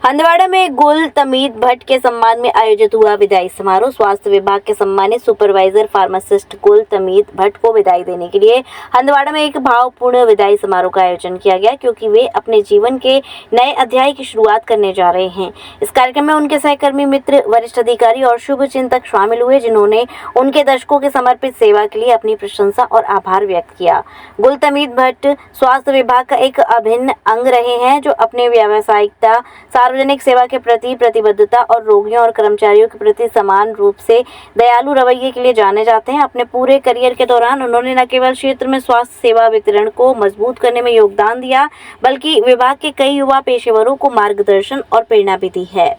हंदवाड़ा में गुल तमीद भट्ट के सम्मान में आयोजित हुआ विदाई समारोह। स्वास्थ्य विभाग के सम्मानित सुपरवाइजर फार्मासिस्ट गुल तमीद भट्ट को विदाई देने के लिए हंदवाड़ा में एक भावपूर्ण विदाई समारोह का आयोजन किया गया, क्योंकि वे अपने जीवन के नए अध्याय की शुरुआत करने जा रहे हैं। इस कार्यक्रम में उनके सहकर्मी, मित्र, वरिष्ठ अधिकारी और शुभ चिंतक शामिल हुए, जिन्होंने उनके दशकों के समर्पित सेवा के लिए अपनी प्रशंसा और आभार व्यक्त किया। गुल तमीद भट्ट स्वास्थ्य विभाग का एक अभिन्न अंग रहे हैं, जो अपने व्यावसायिकता, सार्वजनिक सेवा के प्रति प्रतिबद्धता और रोगियों और कर्मचारियों के प्रति समान रूप से दयालु रवैये के लिए जाने जाते हैं। अपने पूरे करियर के दौरान उन्होंने न केवल क्षेत्र में स्वास्थ्य सेवा वितरण को मजबूत करने में योगदान दिया, बल्कि विभाग के कई युवा पेशेवरों को मार्गदर्शन और प्रेरणा भी दी है।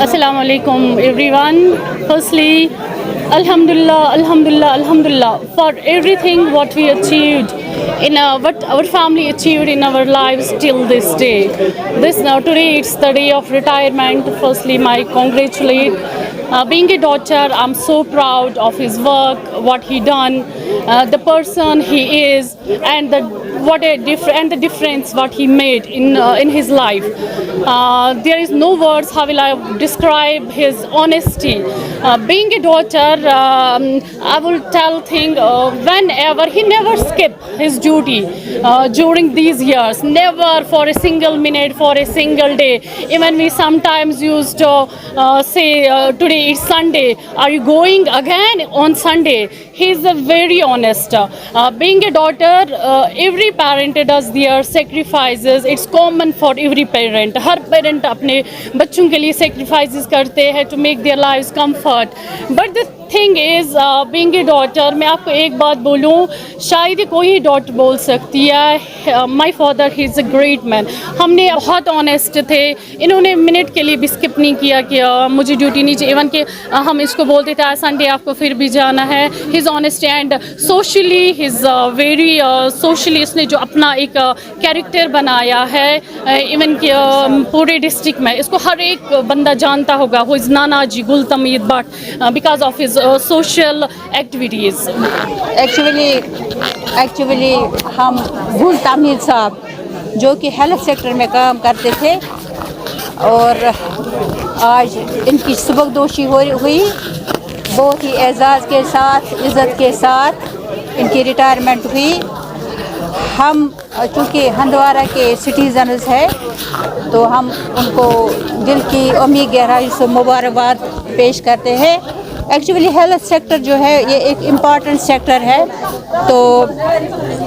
Assalamu alaikum everyone. Firstly, Alhamdulillah for everything what we achieved in what our family achieved in our lives till this day. Today it's the day of retirement. Firstly, my congratulate. Being a daughter, I'm so proud of his work, what he done, the person he is, and the difference what he made in his life. There is no words how will I describe his honesty. Being a daughter, I will tell thing whenever he never skip his duty during these years, never for a single minute, for a single day. Even we sometimes used to say today it's Sunday, are you going again on Sunday? He is very honest. Being a daughter, every parent does their sacrifices. It's common for every parent. Her parent अपने बच्चों के लिए sacrifices करते हैं to make their lives comfort. But the thing is, being a daughter, मैं आपको एक बात बोलूँ, शायद ही कोई डॉटर बोल सकती है. My father, he is a great man. हमने बहुत honest थे. इन्होंने मिनट के लिए भी skip नहीं किया कि मुझे ड्यूटी नहीं चाहिए. इवन कि हम इसको बोलते थे संडे आपको फिर भी जाना है. His honesty and socially, his very socially इसने जो अपना एक कैरेक्टर बनाया है, इवन कि पूरे डिस्ट्रिक्ट में इसको हर एक बंदा जानता होगा. Who is नानाजी Gul Tamid Bhatt because of his social activities. Actually हम गुल तमीद साहब जो कि हेल्थ सेक्टर में काम करते थे और आज इनकी सुबकदोशी हुई, बहुत ही एजाज़ के साथ, इज़्ज़त के साथ इनकी रिटायरमेंट हुई. हम चूँकि हंदवाड़ा के सिटीज़न्स हैं तो हम उनको दिल की अमीर गहराई से मुबारकबाद पेश करते हैं. एक्चुअली हेल्थ सेक्टर जो है ये एक इम्पॉर्टेंट सेक्टर है, तो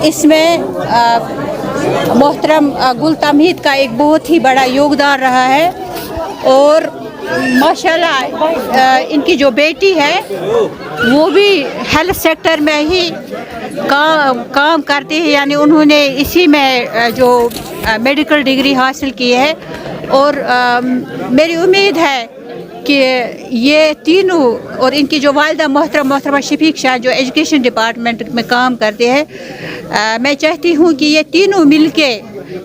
इसमें मोहतरम गुल तमीद का एक बहुत ही बड़ा योगदान रहा है. और माशाल्लाह इनकी जो बेटी है वो भी हेल्थ सेक्टर में ही काम करती है, यानी उन्होंने इसी में जो मेडिकल डिग्री हासिल की है. और मेरी उम्मीद है कि ये तीनों और इनकी जो वालिदा मोहतरमा शफीक शाह जो एजुकेशन डिपार्टमेंट में काम करते हैं, मैं चाहती हूँ कि ये तीनों मिलके,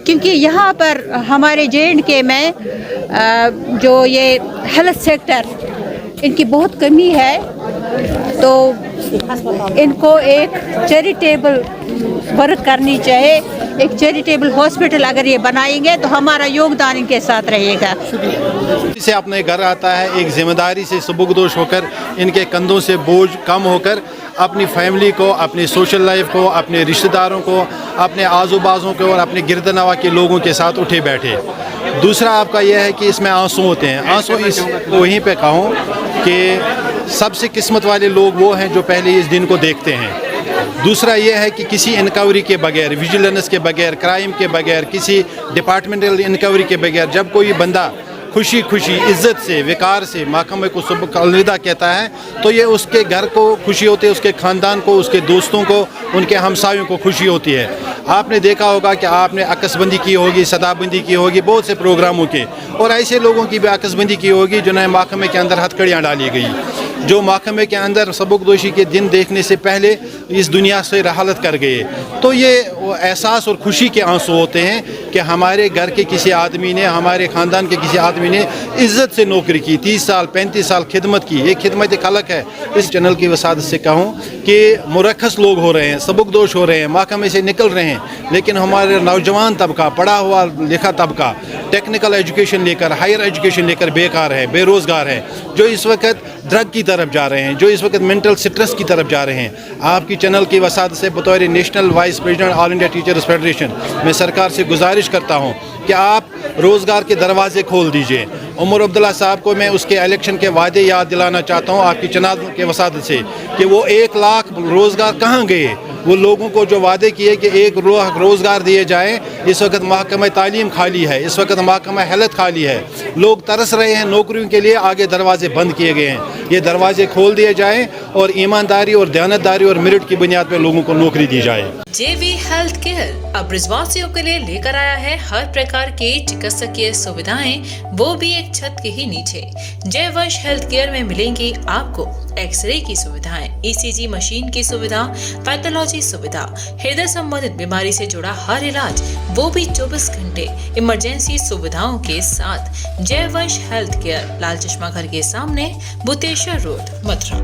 क्योंकि यहाँ पर हमारे JNK में जो ये हेल्थ सेक्टर इनकी बहुत कमी है, तो इनको एक चैरिटेबल वर्क करनी चाहिए. एक चैरिटेबल हॉस्पिटल अगर ये बनाएंगे तो हमारा योगदान इनके साथ रहेगा. से अपने घर आता है एक जिम्मेदारी से सुबकदोश होकर, इनके कंधों से बोझ कम होकर अपनी फैमिली को, अपनी सोशल लाइफ को, अपने रिश्तेदारों को, अपने आजू बाजू को और अपने गिरदनवा के लोगों के साथ उठे बैठे. दूसरा आपका यह है कि इसमें आंसू होते हैं. आंसू इस वहीं पे कहूँ कि सबसे किस्मत वाले लोग वो हैं जो पहले इस दिन को देखते हैं. दूसरा ये है कि किसी इंक्वायरी के बगैर, विजिलेंस के बगैर, क्राइम के बगैर, किसी डिपार्टमेंटल इंक्वायरी के बगैर जब कोई बंदा खुशी इज़्ज़त से, विकार से महकमे को सुबह अलविदा कहता है, तो ये उसके घर को खुशी होती है, उसके ख़ानदान को, उसके दोस्तों को, उनके हमसायों को खुशी होती है. आपने देखा होगा कि आपने अकसबंदी की होगी, सदाबंदी की होगी बहुत से प्रोग्रामों के, और ऐसे लोगों की भी अकसबंदी की होगी जिन्हें महकमे के अंदर हथकड़ियाँ डाली गई. जो महकमे के अंदर सबकदोशी के दिन देखने से पहले इस दुनिया से रहालत कर गए। तो ये एहसास और खुशी के आंसू होते हैं कि हमारे घर के किसी आदमी ने, हमारे ख़ानदान के किसी आदमी ने इज़्ज़त से नौकरी की, 30 साल 35 साल खिदमत की। ये खिदमत खलक है। इस चैनल की वसादत से कहूँ कि मुरखस लोग हो रहे हैं, सबकदोश हो रहे हैं, महकमे से निकल रहे हैं, लेकिन हमारे नौजवान तबका, पढ़ा हुआ लिखा तबका टेक्निकल एजुकेशन लेकर, हायर एजुकेशन लेकर बेकार है, बेरोज़गार है, जो इस वक्त ड्रग की तरफ जा रहे हैं, जो इस वक्त मेंटल स्ट्रेस की तरफ जा रहे हैं। आपकी चैनल की वसादत से बतौर national vice president all India teachers federation मैं सरकार से गुजारिश करता हूँ कि आप रोज़गार के दरवाजे खोल दीजिए। उमर अब्दुल्ला साहब को मैं उसके इलेक्शन के वादे याद दिलाना चाहता हूँ आपकी चैनल के वसादत से कि वो 1 लाख रोज़गार कहाँ गए। वो लोगों को जो वादे किए कि 1 रोज़गार दिए जाएँ, इस वक्त महकमा तालीम खाली है, इस वक्त महकमा हेल्थ खाली है, लोग तरस रहे हैं नौकरियों के लिए, आगे दरवाजे बंद किए गए हैं। ये दरवाजे खोल दिए जाएँ और ईमानदारी और दयानतदारी और मेरिट की बुनियाद पर लोगों को नौकरी दी जाए। जेवी हेल्थ केयर अब ब्रिजवासियों के लिए लेकर आया है हर प्रकार की चिकित्सकीय सुविधाएं, वो भी एक छत के ही नीचे। जयवंश हेल्थ केयर में मिलेंगी आपको एक्सरे की सुविधाएं, ईसीजी मशीन की सुविधा, पैथोलॉजी सुविधा, हृदय संबंधित बीमारी से जुड़ा हर इलाज, वो भी 24 घंटे इमरजेंसी सुविधाओं के साथ। जयवंश हेल्थ केयर, लाल चश्मा घर के सामने, बुतेश्वर रोड, मथुरा।